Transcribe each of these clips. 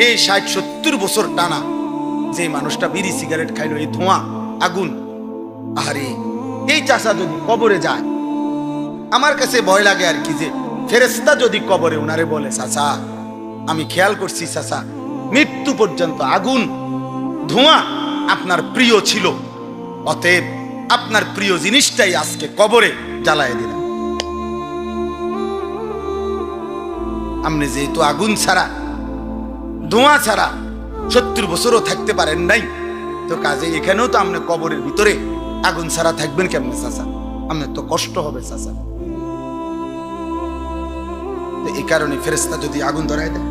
এই 60-70 বছর টানা যে মানুষটা বিড়ি সিগারেট খাইলো, এই ধোঁয়া আগুন, আরে এই চাচা যদি কবরে যায়, আমার কাছে ভয় লাগে আর কি, যে ফেরেশতা যদি কবরে উনারে বলে, চাচা আমি খেয়াল করছি চাচা মৃত্যু পর্যন্ত আগুন ধোঁয়া আপনার প্রিয় ছিল, অতএব আপনার প্রিয় জিনিসটাই আজকে কবরে জ্বালায় দিলাম। আপনি যেহেতু আগুন ছাড়া ধোঁয়া ছাড়া 70 বছরও থাকতে পারেন নাই, তো কাজে এখানেও তো আপনি কবরের ভিতরে আগুন ছাড়া থাকবেন কেমনে চাচা? আপনার তো কষ্ট হবে চাচা। এই কারণে ফেরেশতা যদি আগুন ধরায় দেয়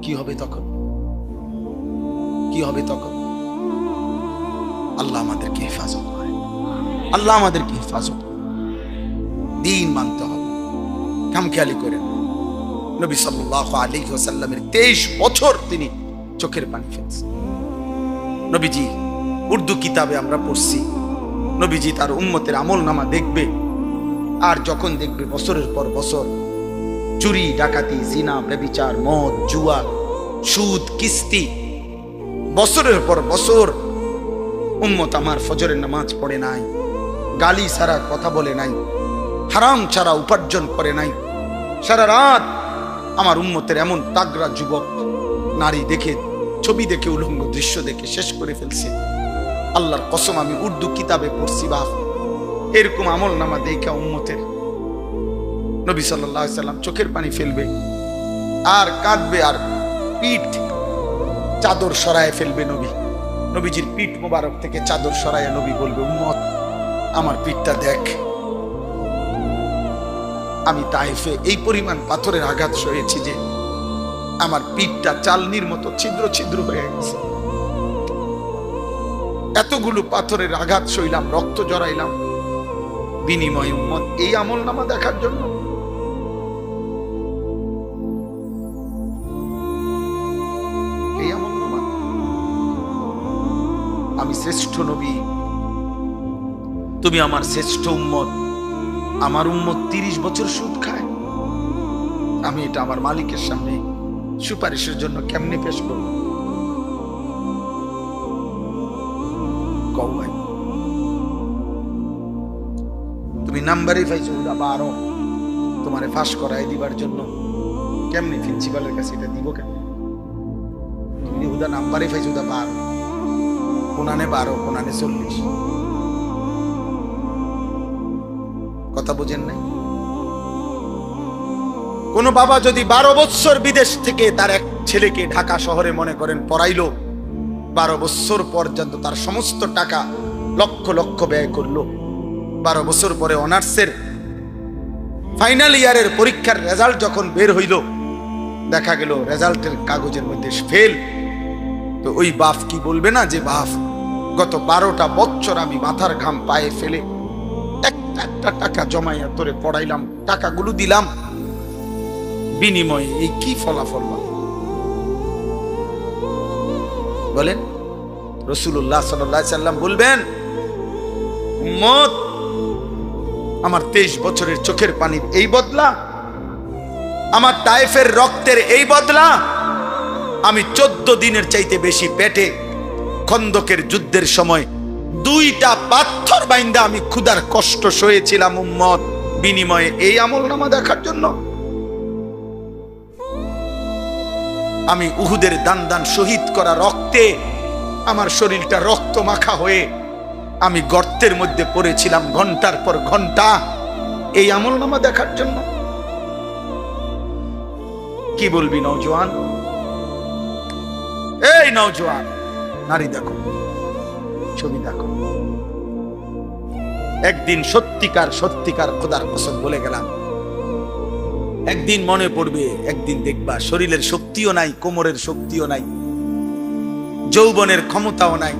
কি হবে তখন? কি হবে তখন? আল্লাহ আমাদেরকে হেফাজত করে, আল্লাহ আমাদেরকে হেফাজত। দিন মানতে হবে, খামখেয়ালি করেন। নবী সাল্লাল্লাহু আলাইহি ওয়াসাল্লামের 23 বছর তিনি চোখের পানি ফেলছেন। নবীজি উর্দু কিতাবে আমরা পড়ছি, নবীজি তার উম্মতের আমলনামা দেখবে, আর যখন দেখবে বছরের পর বছর চুরি, ডাকাতি, জিনা, ব্যভিচার, মদ, জুয়া, সুদ, কিস্তি, বছরের পর বছর উম্মত আমার ফজরের নামাজ পড়ে নাই, গালি ছাড়া কথা বলে নাই, হারাম ছাড়া উপার্জন করে নাই, সারা রাত আমার উম্মতের এমন তাগড়া যুবক নারী দেখে, ছবি দেখে, উলঙ্গ দৃশ্য দেখে শেষ করে ফেলছে। আল্লাহর কসম আমি উর্দু কিতাবে পড়ছি, বাপ এরকম আমল নামা দেখা উম্মতের নবী সাল্লাল্লাহু আলাইহি সাল্লাম চোখের পানি ফেলবে আর কাঁদবে, আর পিঠ চাদর সরায় ফেলবে। নবীজির পিঠ মোবারক থেকে চাদর সরায় নবী বলবে, উম্মত আমার পিঠটা দেখ, আমি তায়েফে এই পরিমাণ পাথরের আঘাত সয়েছি যে আমার পিঠটা চালনির মতো ছিদ্র ছিদ্র হয়ে গেছে। এতগুলো পাথরের আঘাত সইলাম, রক্ত জড়াইলাম, বিনিময় উম্মত এই আমল নামা দেখার জন্য। এই আমল নামা, আমি শ্রেষ্ঠ নবী, তুমি আমার শ্রেষ্ঠ উম্মত। আমার উম্মত 30 বছর সুদ খায়, আমি এটা আমার মালিকের সামনে সুপারিশের জন্য কেমনে পেশ করব? কও ভাই, তুমি নাম্বারই পাইছো 12, তোমারে ফাঁস করাই দিবার জন্য, কেমনে প্রিন্সিপালের কাছে এটা দিব? কেমনে তুমি হুদা নাম্বারই পাইছো 12, কোনানে 12, কোনানে 40, কথা বুঝেন নাই? কোন বাবা যদি 12 বছর বিদেশ থেকে তার এক ছেলেকে ঢাকা শহরে মনে করেন পড়াইলো, 12 বছর পর্যন্ত তার সমস্ত টাকা লক্ষ লক্ষ ব্যয় করলো, 12 বছর পরে অনার্সের ফাইনাল ইয়ারের পরীক্ষার রেজাল্ট যখন বের হইল, দেখা গেল রেজাল্টের কাগজের মধ্যে ফেল, তো ওই বাপ কি বলবে না যে বাপ গত 12টা বছর আমি মাথার ঘাম পায়ে ফেলে একটা টাকা জমাইয়া তোরে পড়াইলাম, টাকাগুলো দিলাম, বিনিময়ে এই কি ফলাফল বলেন? রাসূলুল্লাহ সাল্লাল্লাহু আলাইহি সাল্লাম বলবেন, উম্মত আমার 23 বছরের চোখের পানির এই বদলা, আমার তায়েফের রক্তের এই বদলা, আমি 14 দিনের চাইতে বেশি পেটে খন্দকের যুদ্ধের সময় 2টা পাথর বাইন্দা আমি ক্ষুধার কষ্ট সয়েছিলাম উম্মত, বিনিময়ে এই আমলনামা দেখার জন্য। আমি উহুদের দান দান শহীদ করা রক্তে আমার শরীরটা রক্ত মাখা হয়ে আমি গর্তের মধ্যে পড়েছিলাম ঘন্টার পর ঘন্টা, এই আমলনামা দেখার জন্য। কি বলবি নওজোয়ান? এই নওজোয়ান, নারী দেখো, ছবি দেখো। একদিন সত্যিকার সত্যিকার খোদার কসম বলে গেলাম, একদিন মনে পড়বে, একদিন দেখবা শরীরের শক্তিও নাই, কোমরের শক্তিও নাই, যৌবনের ক্ষমতাও নাই,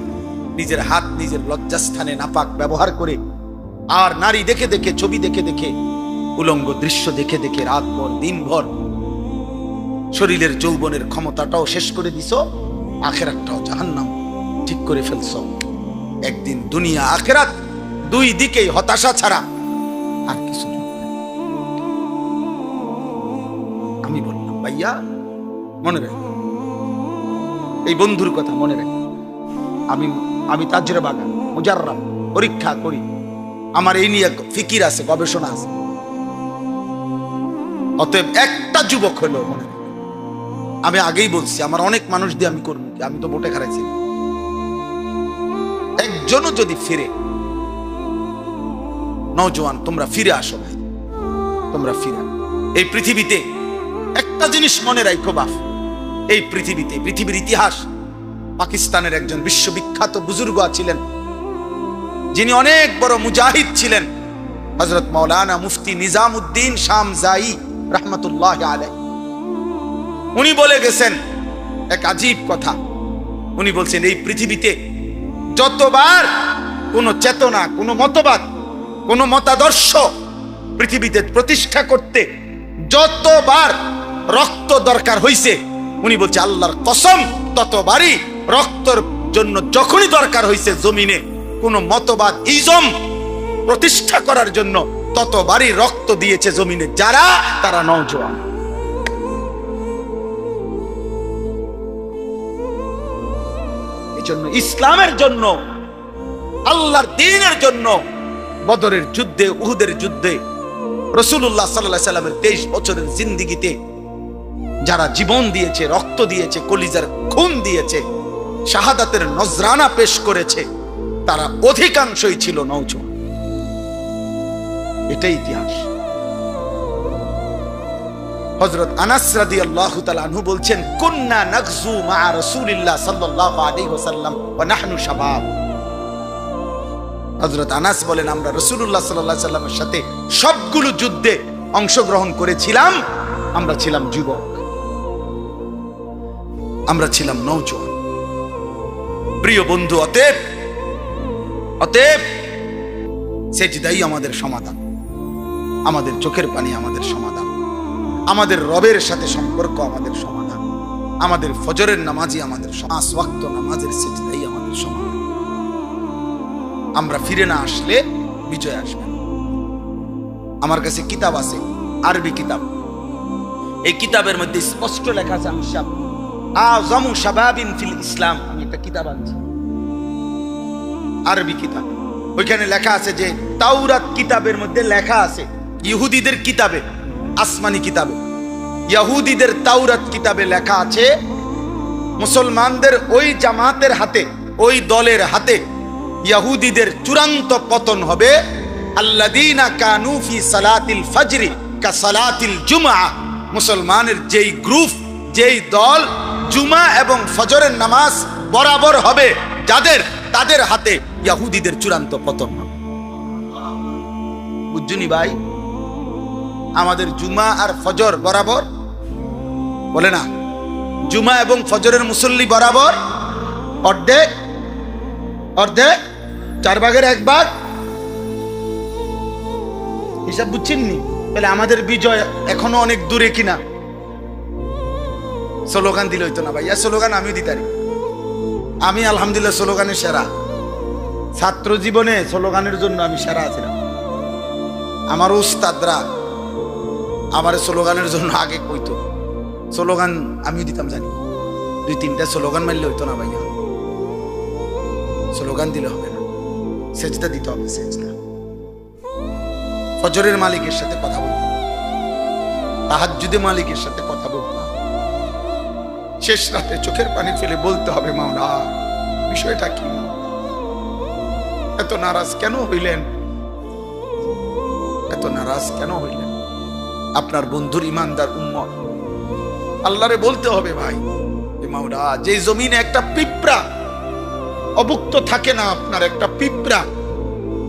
নিজের হাত নিজের লজ্জাস্থানে নাপাক ব্যবহার করে, আর নারী দেখে দেখে, ছবি দেখে দেখে, উলঙ্গ দৃশ্য দেখে দেখে রাত ভর দিন ভর শরীরের যৌবনের ক্ষমতাটাও শেষ করে দিছ, আখেরাতটাও জাহান্নাম ঠিক করে ফেলছ। একদিন দুনিয়া আখেরাত দুই দিকেই হতাশা ছাড়া আর কিছু। আমি বললাম ভাইয়া মনে রাখ, এই বন্ধুর কথা মনে রাখ। আমি তাজরিবা মুজাররাব, পরীক্ষা করি, আমার এই নিয়ে ফিকির আছে, গবেষণা আছে। অতএব একটা যুবক হলো মনে রাখ, আমি আগেই বলছি আমার অনেক মানুষ দিয়ে আমি করবো কি, আমি তো ভোটে হারাইছি। একজনও যদি ফিরে, নওজোয়ান তোমরা ফিরে আসো ভাই, তোমরা ফিরে। এই পৃথিবীতে একটা জিনিস মনে রাখো বাপ, এই পৃথিবীতে, পৃথিবীর ইতিহাস, পাকিস্তানের একজন বিশ্ববিখ্যাত বুজুর্গ ছিলেন, যিনি অনেক বড় মুজাহিদ ছিলেন, হযরত মাওলানা মুফতি নিজামউদ্দিন শামজাই রাহমাতুল্লাহ আলাইহি। উনি বলে গেছেন এক আজীব কথা। উনি বলছেন এই পৃথিবীতে যতবার কোন চেতনা, কোন মতবাদ, কোন মতাদর্শ পৃথিবীতে প্রতিষ্ঠা করতে যতবার রক্ত দরকার হইছে, উনি বলছে আল্লাহর কসম ততবারই রক্তর জন্য যখনই দরকার হইছে জমিনে কোন মতবাদ ইজম প্রতিষ্ঠা করার জন্য, ততবারই রক্ত দিয়েছে জমিনে যারা, তারা নওজোয়ান। এজন্য ইসলামের জন্য, আল্লাহর দ্বীনের জন্য বদরের যুদ্ধে, উহুদের যুদ্ধে, রাসূলুল্লাহ সাল্লাল্লাহু আলাইহি সাল্লামের 23 বছরের জিন্দেগিতে যারা জীবন দিয়েছে, রক্ত দিয়েছে, কলিজার খুন দিয়েছে, শাহাদাতের নজরানা পেশ করেছে, তারা অধিকাংশই ছিল নওজোয়ান। এটাই ইতিহাস। হযরত আনাস রাদিয়াল্লাহু তাআলা আনহু বলছেন, কুন্না নাগজু মা রাসূলিল্লাহ সাল্লাল্লাহু আলাইহি ওয়াসাল্লাম ওয়া নাহনু শাবাব। হযরত আনাস বলেন, আমরা রাসূলুল্লাহ সাল্লাল্লাহু আলাইহি ওয়াসাল্লামের সাথে সবগুলো যুদ্ধে অংশগ্রহণ করেছিলাম, আমরা ছিলাম যুবক, আমরা ছিলাম নওজোয়ান। প্রিয় বন্ধু, অতএব সেজদাই আমাদের সমাধান, আমাদের চোখের পানি আমাদের সমাধান, আমাদের রবের সাথে সম্পর্ক আমাদের সমাধান, আমাদের ফজরের নামাজই আমাদের 5 ওয়াক্ত নামাজের সেজদাই আমাদের সমাধান। আমরা ফিরে না আসলে বিজয় আসবে না। আমার কাছে কিতাব আছে, আরবি কিতাব। এই কিতাবের মধ্যে স্পষ্ট লেখা আছে, আযমু শাবাবিন ফিল ইসলাম। আমি একটা কিতাব আনছি, আরবি কিতাব। ওইখানে লেখা আছে যে তাওরাত কিতাবের মধ্যে লেখা আছে, ইহুদিদের কিতাবে, আসমানি কিতাবে, ইহুদিদের তাওরাত কিতাবে লেখা আছে, মুসলমানদের ওই জামাতের হাতে, ওই দলের হাতে ইহুদিদের চূড়ান্ত পতন হবে। আল্লাযীনা কানু ফি সালাতিল ফজরি কা সালাতিল জুমআ। মুসলমানের যেই গ্রুপ, যেই দল জুমা এবং ফজরের নামাজ বরাবর হবে যাদের, তাদের হাতে ইহুদিদের চূড়ান্ত পতন হবে। বুঝুনি ভাই? আমাদের জুমা আর ফজর বরাবর বলে না, জুমা এবং ফজরের মুসল্লি বরাবর অর্ধেক অর্ধেক, 4 ভাগের 1 ভাগ। হিসাব বুঝছেননি? তাহলে আমাদের বিজয় এখনো অনেক দূরে কিনা। স্লোগান দিলে হইতো না ভাইয়া, স্লোগান আমিও দিতারি। আমি আলহামদুলিল্লাহ স্লোগানে সেরা, ছাত্র জীবনে স্লোগানের জন্য আমি সেরা ছিলাম। আমার উস্তাদরা আমার স্লোগানের জন্য আগে কইতো, স্লোগান আমিও দিতাম জানি। 2-3টা স্লোগান মারলে হইতো না ভাইয়া, স্লোগান দিলে হবে না, সেজদা দিতে হবে। সেজদা ফজরের মালিকের সাথে কথা বলতে হবে, তাহাজ্জুদে মালিকের সাথে কথা বলতে হবে, শেষ রাতে চোখের পানি ফেলে বলতে হবে, মাওলা বিষয়টা কি, এত নারাজ কেন হইলেন, এত নারাজ কেন হইলেন? আপনার বন্ধুর ইমানদার উম্মত আল্লাহরে বলতে হবে, ভাই মাওলা, যে জমিনে একটা পিঁপড়া অভুক্ত থাকে না, আপনার একটা পিঁপড়া,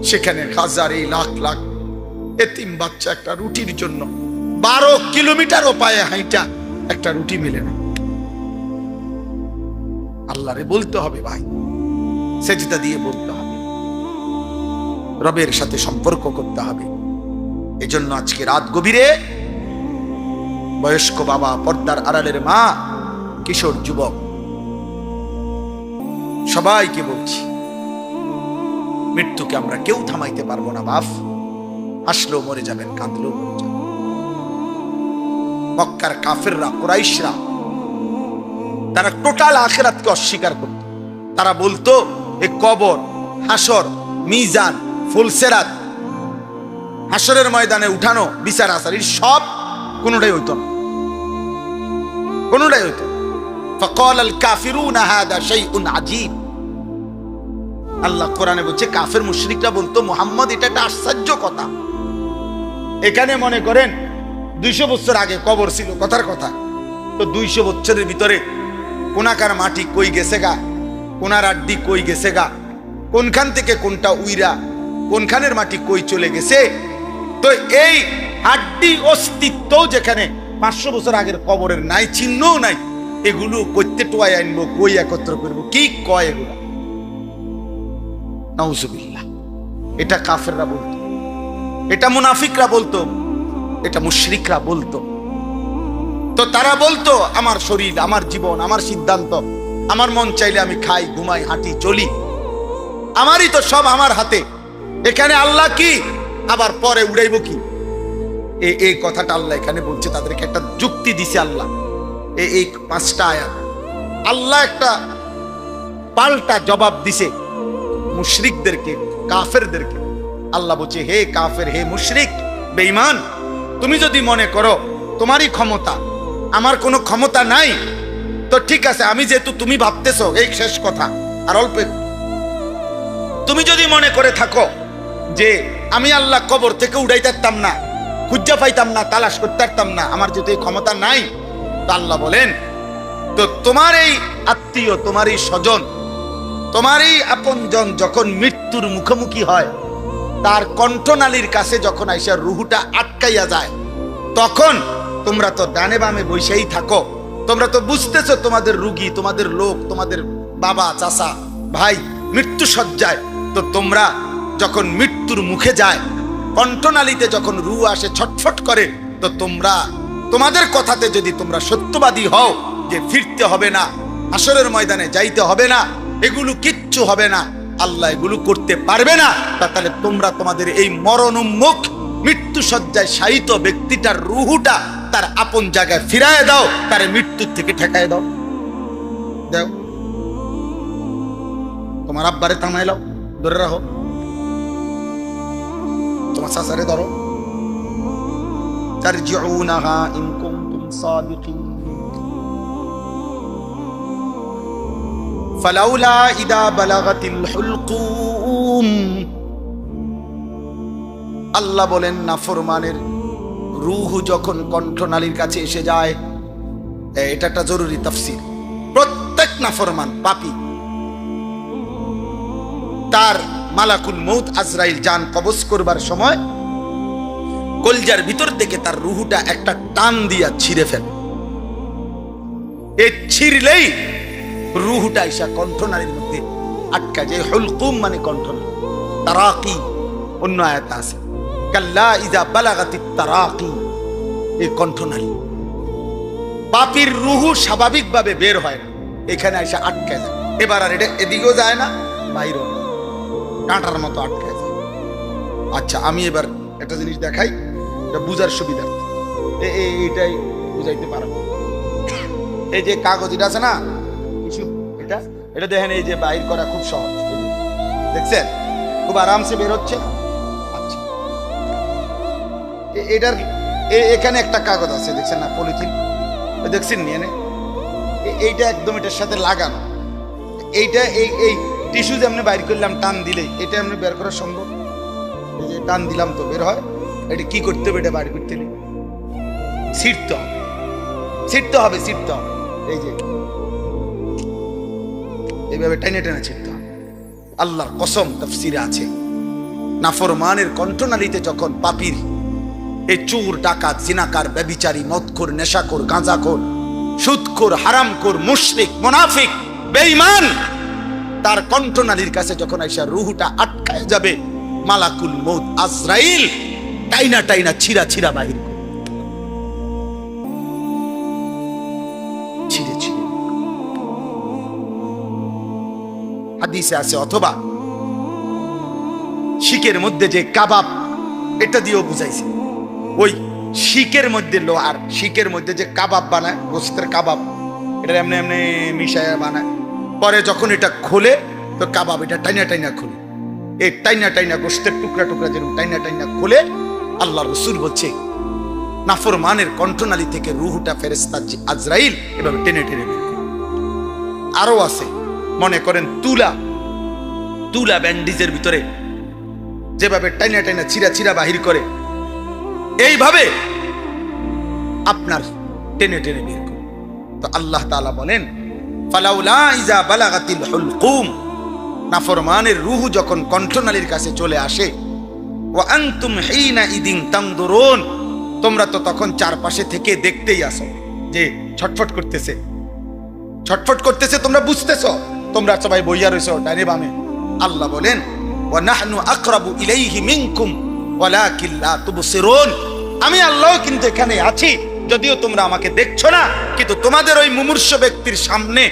সেখানে হাজার লাখ লাখ এতিম বাচ্চা একটা রুটির জন্য 12 কিলোমিটারও পায়ে হাইটা একটা রুটি মেলে না। আল্লাহরে বলতে হবে ভাই, সেজদা দিয়ে বলতে হবে, রবের সাথে সম্পর্ক করতে হবে। এজন্য আজকে রাত গভীরে বয়স্ক বাবা, পর্দার আড়ালের মা, কিশোর যুবক, সবাইকে বলছি, মৃত্যুকে আমরা কেউ থামাইতে পারবো না বাপ। হাসলেও মরে যাবেন, কাঁদলেও মরে যাবেন। মক্কার কাফেররা, কুরাইশরা তারা টোটাল আখিরাতকে অস্বীকার করত। তারা বলতো এই কবর, হাসর, মিজান, ফুলসেরাত, হাসরের ময়দানে উঠানো, বিচার আচার, সব কোনোটাই হইতো না, কোনোটাই হইতো। ফাকাল আল কাফিরুনা হাদা শাইউন আজীব। আল্লাহ কোরআনে বলছে কাফের মুশরিকরা বলতো মুহাম্মদ এটা একটা আশ্চর্য কথা। এখানে মনে করেন 200 বছর আগে কবর ছিল, কথার কথা। তো 200 বছরের ভিতরে কোনাকার মাটি কই গেছে গা, কোনার আড্ডি কই গেছে গা, কোনখান থেকে কোনটা উইরা কোনখানের মাটি কই চলে গেছে। তো এই আড্ডি অস্তিত্ব যেখানে 500 বছর আগের কবরের নাই, চিহ্নও নাই, এগুলো কইতে টোয়াই আনবো, কই একত্র করবো, কি কয় এগুলা? নাউজুবিল্লাহ। এটা কাফেররা বলতো, এটা মুনাফিকরা বলতো, এটা মুশরিকরা বলতো। তো তারা বলতো আমার শরীর, আমার জীবন, আমার সিদ্ধান্ত, আমার মন চাইলে আমি খাই, ঘুমাই, হাঁটি, চলি, আমারই তো সব আমার হাতে, এখানে আল্লাহ কি, আবার পরে উড়াইব কি? এই কথাটা আল্লাহ এখানে বলছে। তাদেরকে একটা যুক্তি দিছে আল্লাহ, এই 5টা আয়াত আল্লাহ একটা পাল্টা জবাব দিছে মুশরিকদেরকে, কাফেরদেরকে। আল্লাহ বলছে হে কাফের, হে মুশরিক, বেঈমান, তুমি যদি মনে করো তোমারই ক্ষমতা, আমার কোনো ক্ষমতা নাই, তো ঠিক আছে, আমি যেহেতু তুমি ভাবতেছো, এই শেষ কথা আর অল্প, তুমি যদি মনে করে থাকো যে আমি আল্লাহ কবর থেকে উড়াইতে পারতাম না, খুঁজা পাইতাম না, তালাশ করতে পারতাম না, আমার যেহেতু এই ক্ষমতা নাই, তো আল্লাহ বলেন তো তোমার এই আত্মীয়, তোমার এই স্বজন, তোমার এই আপনজন যখন মৃত্যুর মুখোমুখি হয়, তার কণ্ঠনালীর কাছে যখন আইসা রুহুটা আটকাইয়া যায়, তখন তোমরা তো ডানে বামে বসেই থাকো, তোমরা তো বুঝতেছো তোমাদের রুগী, তোমাদের লোক, তোমাদের বাবা, চাচা, ভাই মৃত্যু সজ্জায়। তো তোমরা যখন মৃত্যুর মুখে যায়, কণ্ঠনালীতে যখন রুহ আসে, ছটফট করে, তো তোমরা তোমাদের কথাতে যদি তোমরা সত্যবাদী হও যে ফিরতে হবে না, হাসরের ময়দানে যাইতে হবে না, এগুলো কিচ্ছু হবে না, আল্লাহ এগুলো করতে পারবে না, তাহলে তোমরা তোমাদের এই মরণোন্মুখ মৃত্যু সজ্জায় শায়িত ব্যক্তিটার রুহুটা তার আপন জায়গায় ফিরায় দাও, তার মৃত্যুর থেকে ঠেকায় দাও। দাও, তোমার আব্বারে থামাইলাও, ধরে রাখো, তোমার চাচারে ধরো, তারজিউনাহা ইন কুনতুম সাদিকিন ফালাউলা ইদা বালাগাতিল হুলকুম। আল্লাহ বলেন নাফরমানের রূহ যখন কণ্ঠনালীর কাছে এসে যায়, এটা একটা জরুরি তাফসীর, প্রত্যেক নাফরমান পাপী তার মালাকুল মউত আজরাইল জান কবজ করবার সময় কলজার ভিতর থেকে তার রুহুটা একটা টান দিয়া ছিঁড়ে ফেলে। এই ছিঁড়লেই রুহুটা এসে কণ্ঠনালীর মধ্যে আটকা যায়। হুলকুম মানে কণ্ঠনালী, তারাকি অন্য আয়াতে আছে, কাল্লা ইযা বালাগাতিত তারাকি, এই কণ্ঠনালী। পাপীর রুহু স্বাভাবিকভাবে বের হয় না, এখানে এসে আটকে যায়। এবার আর এটা এদিকেও যায় না, বাইরেও কাঁটার মতো আটকে যায়। আচ্ছা, আমি এবার একটা জিনিস দেখাই, এটা বুঝার সুবিধার্থে, এইটাই বুঝাইতে পারবো। এই যে কাগজ এটা আছে না, কিছু এটা এটা দেখেন, এই যে বাইর করা খুব সহজ, দেখছেন খুব আরামসে বের হচ্ছে। আচ্ছা, এটার এখানে একটা কাগজ আছে, দেখছেন না, পলিথিন, দেখছেন নিয়ে এইটা একদম এটার সাথে লাগানো। এইটা এই টিস্যু যেমনি বাইর করলাম, টান দিলেই এটা এমনি বের করা সম্ভব। এই যে টান দিলাম তো বের হয়। এটা কি করতে হবে? এটা বাইর করতে নেই, ছিঁড়তে হবে, ছিঁড়তে হবে, ছিঁড়তে হবে। এই যে এইভাবে টেনে টেনে ছিঁড়তে হবে। আল্লাহর কসম তাফসীরে আছে, নাফরমানের কণ্ঠনালীতে যখন পাপীর, এই চোর, ডাকাত, জিনাকার, ব্যভিচারী, মদখোর, নেশাখোর, গাঁজাখোর, সুদখোর, হারামখোর, মুশরিক, মুনাফিক, বেঈমান, তার কণ্ঠনালীর কাছে যখন আইসা রুহুটা আটকায় যাবে, মালাকুল মউত আজরাইল টাইনা টাইনা ছিঁড়া ছিঁড়া বাহির করে, ছিঁড়ে ছিঁড়ে। হাদিসে আছে, অথবা শিকের মধ্যে যে কাবাব, এটা দিয়েও বুঝাইছে, ওই শিকের মধ্যে লোহার শিকের মধ্যে যে কাবাব বানায়, গোস্তের কাবাব, এটা এমনি এমনি মিশায়া বানায়। পরে যখন এটা খোলে তো কাবাব এটা টাইনা টাইনা খোলে, এই টাইনা টাইনা গোশতের টুকরা টুকরা যেরকম টাইনা টাইনা খোলে, আল্লাহ রসুল বলছে নাফরমানের কণ্ঠনালী থেকে রুহুটা ফেরেশতা আজরাইল এভাবে টেনে টেনে বের করে। আরো আছে, মনে করেন তুলা তুলা ব্যান্ডিজের ভিতরে যেভাবে টাইনা টাইনা ছিঁড়া ছিঁড়া বাহির করে, এইভাবে আপনার টেনে টেনে বের করে। তো আল্লাহ তাআলা বলেন ফালাউলা ইজা বালাগাতিল হুলকুম, নাফরমানের রূহ যখন কণ্ঠনালীর কাছে চলে আসে, ওয়া আনতুম হিনা ইদিন তানদুরুন, তোমরা তো তখন চারপাশে থেকে দেখতেই আসো যে ছটফট করতেছে, ছটফট করতেছে, তোমরা বুঝতেছো, তোমরা সবাই বইয়া রইছো ডানে বামে। আল্লাহ বলেন ওয়া নাহনু আকরাবু ইলাইহি মিনকুম ওয়ালাকিন লা তুবসিরুন, আমি আল্লাহ কিন্তু এখানে আছি, যদিও তোমরা আমাকে দেখছো না, কিন্তু তোমাদের ওই মুমূর্ষ ব্যক্তির সামনে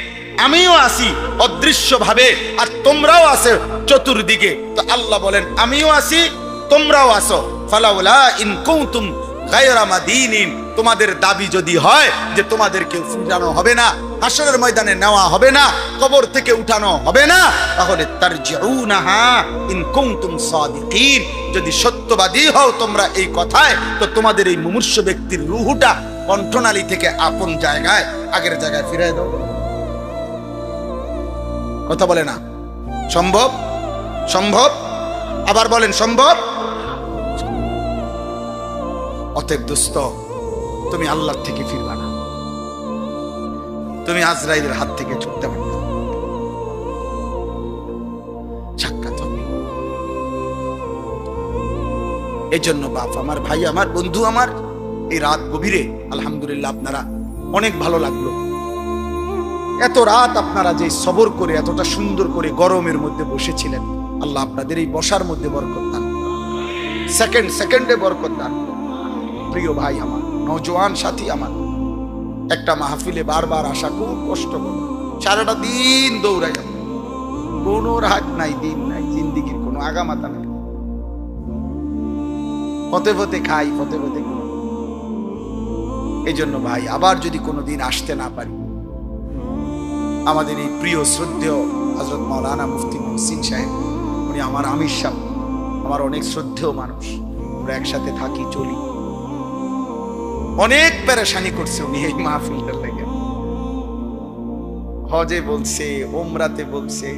আমিও আছি অদৃশ্য ভাবে, আর তোমরাও আছো চতুর্দিকে। তো আল্লাহ বলেন আমিও আছি, তোমরাও আছো। ফালাউলা ইন কুনতুম গায়রা মাদিনিন, তোমাদের দাবি যদি হয় যে তোমাদেরকে ফিরানো হবে না, হাসরের ময়দানে নেওয়া হবে না, কবর থেকে উঠানো হবে না, তাহলে তারজিউনাহা ইন কুনতুম সাদিকিন, যদি সত্যবাদী হও তোমরা এই কথায়, তো তোমাদের এই মুমূর্ষ ব্যক্তির রূহটা কণ্ঠনালী থেকে আপন জায়গায় আগের জায়গায় ফিরিয়ে দাও। কথা বলে না সম্ভব? সম্ভব? আবার বলেন সম্ভব? অতএব দোস্ত, তুমি আল্লাহর থেকে ফিরবা না, তুমি আজরাইলের হাত থেকে ছুটতে পারবে না, সাক্ষাৎ হবে। এই জন্য বাপ আমার, ভাই আমার, বন্ধু আমার, এই রাত গভীরে আলহামদুলিল্লাহ আপনারা অনেক ভালো লাগলো। এত রাত আপনারা যে সবর করে এতটা সুন্দর করে গরমের মধ্যে বসেছিলেন, আল্লাহ আপনাদের এই বসার মধ্যে বরকত দান, সেকেন্ড সেকেন্ডে বরকত দান। প্রিয় ভাই আমার, নওজোয়ান সাথী আমার, একটা মাহফিলে বারবার আসা খুব কষ্টকর, সারাটা দিন দৌড়াই যাবে, কোনো রাত নাই, দিন নাই, জিন্দিগির কোনো আগামাতা নাই, পথে পথে খাই, পথে পথে। এই জন্য ভাই আবার যদি কোনোদিন আসতে না পারি, আমাদের এই প্রিয় শ্রদ্ধেয় হযরত মাওলানা মুফতি মুহসিন সাহেব, উনি আমার আমির সাহেব, আমার অনেক শ্রদ্ধেয় মানুষ, আমরা একসাথে থাকি চলি, অনেক পেরেশানি করছে উনি এই মাহফিলটার লেগে, হজে বলছে, ওমরাতে বলছে,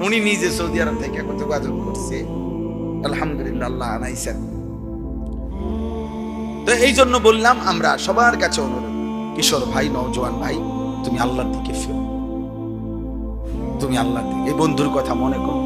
উনি নিজে সৌদি আরব থেকে কত যোগাযোগ করছে, আলহামদুলিল্লাহ আল্লাহ আনাইছেন। তো এই জন্য বললাম, আমরা সবার কাছে অনুরোধ, কিশোর ভাই, নওজোয়ান ভাই, তুমি আল্লাহর দিকে ফিরো, তুমি আল্লাহর দিকে, এই বন্ধুর কথা মনে করো,